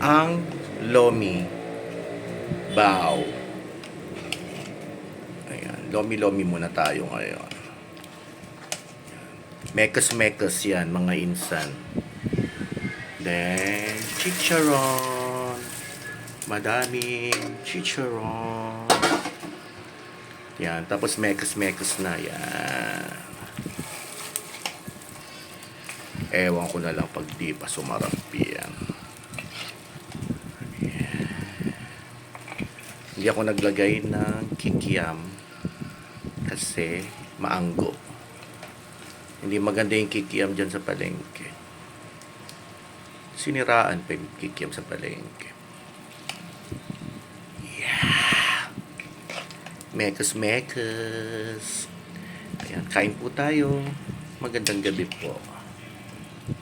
ang lomi bao. Ayan, lomi-lomi muna tayo ngayon. Mekas-mekas yan, mga insan. Then, chicharon. Madaming chicharon. Yan, tapos mekas-mekas na yan. Ewan ko na lang pag di pa sumarap yan. Hindi ako naglagay ng kikiam kasi maanggo. Hindi maganda yung kikiam dyan sa palengke. Siniraan pa yung kikiam sa palengke. Yeah! Mekas-mekas. Ayan, kain po tayo. Magandang gabi po.